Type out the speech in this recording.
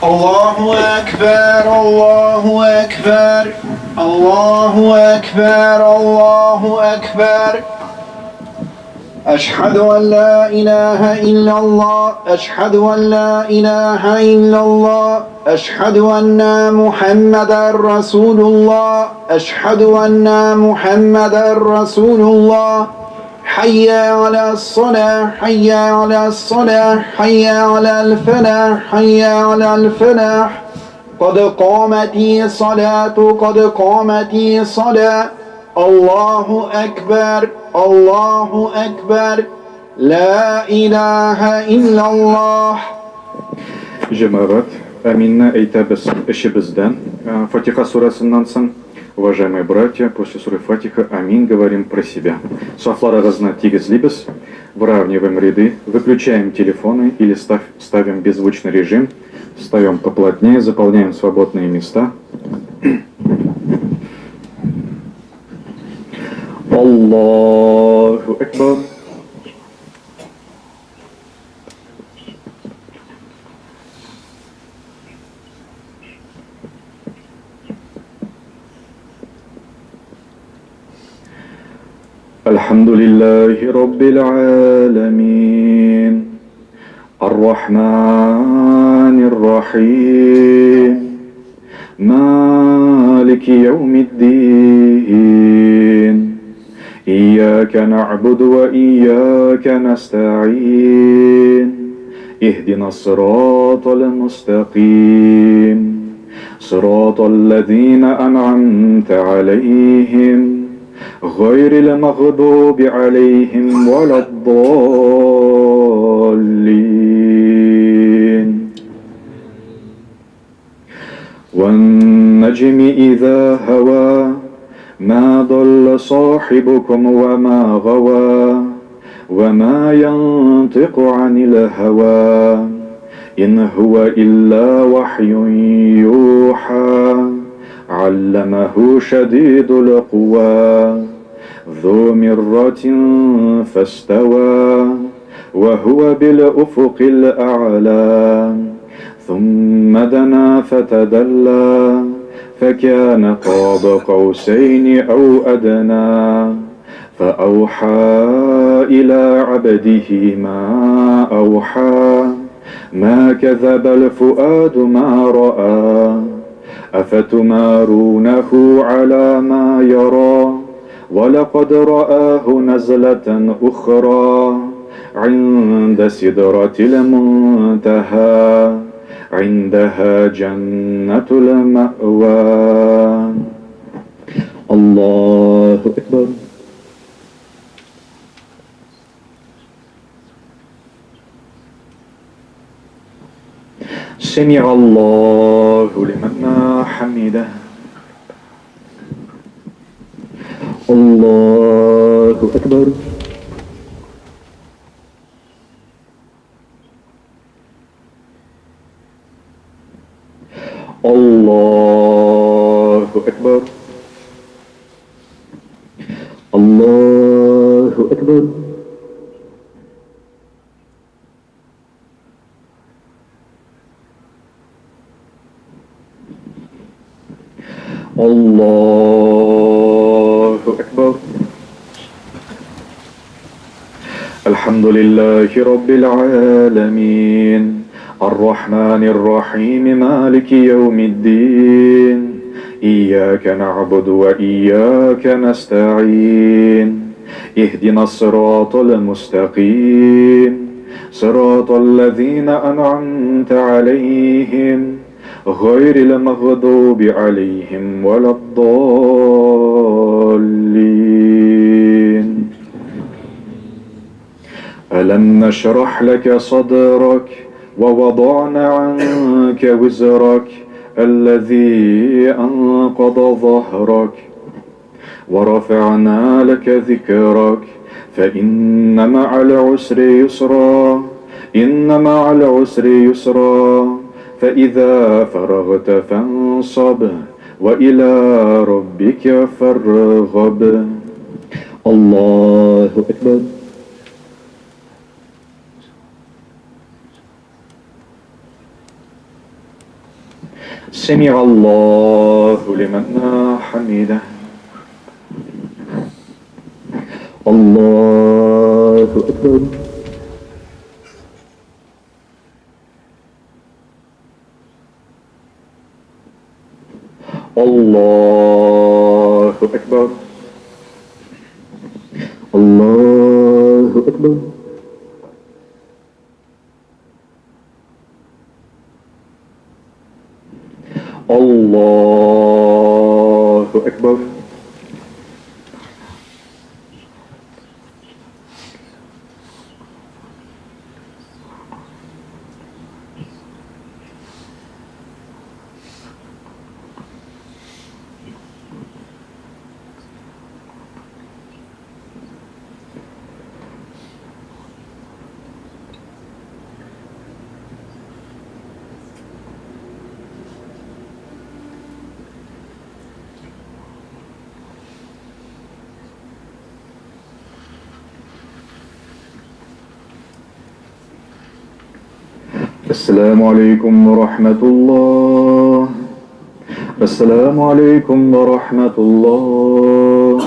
الله أكبر الله أكبر الله أكبر الله أكبر. أشهد أن لا إله إلا الله أشهد أن لا إله إلا الله أشهد أن محمدا رسول الله أشهد أن محمدا رسول الله. حي على الصلاة حي على الصلاة حي على الفلاح حي على الفلاح. قد قامت الصلاة قد قامت الصلاة. الله أكبر الله أكبر. لا إله إلا الله. Жамават, аминна айтабыз ішібізден. Фатиха сурасынан сын, уважаемые братья, после суры Фатиха амин говорим про себя. Шафларағызна тигізлибіз, выравниваем ряды, выключаем телефоны или ставим беззвучный режим, встаем поплотнее, заполняем свободные места. Аллаху Акбар. الحمد لله رب العالمين الرحمن الرحيم مالك يوم الدين إياك نعبد وإياك نستعين اهدنا الصراط المستقيم صراط الذين أنعمت عليهم غير المغضوب عليهم ولا الضالين. والنجم إذا هوى ما ضل صاحبكم وما غوى وما ينطق عن الهوى إن هو إلا وحي يوحى علمه شديد القوى ذو مرة فاستوى وهو بالأفق الأعلى ثم دنا فتدلى فكان قاب قوسين أو أدنى فأوحى إلى عبده ما أوحى ما كذب الفؤاد ما رأى أفتمارونه على ما يرى ولقد رآه نزلة أخرى عند سدرة المنتهى عندها جنة المأوى. الله أكبر. سمع الله لمن حمده. الله أكبر. الله أكبر. الله أكبر. الله أكبر. الحمد لله رب العالمين الرحمن الرحيم مالك يوم الدين إياك نعبد وإياك نستعين اهدنا الصراط المستقيم صراط الذين أنعمت عليهم غير المغضوب عليهم ولا الضالين. ألم نشرح لك صدرك ووضعنا عنك وزرك الذي أنقض ظهرك ورفعنا لك ذكرك فإن مع العسر يسرا إن مع العسر يسرا فإذا فرغت فانصب وإلى ربك فارغب. الله أكبر. سمع الله لمن حمده. الله أكبر. الله أكبر. الله أكبر. الله أكبر. السلام عليكم ورحمة الله. السلام عليكم ورحمة الله.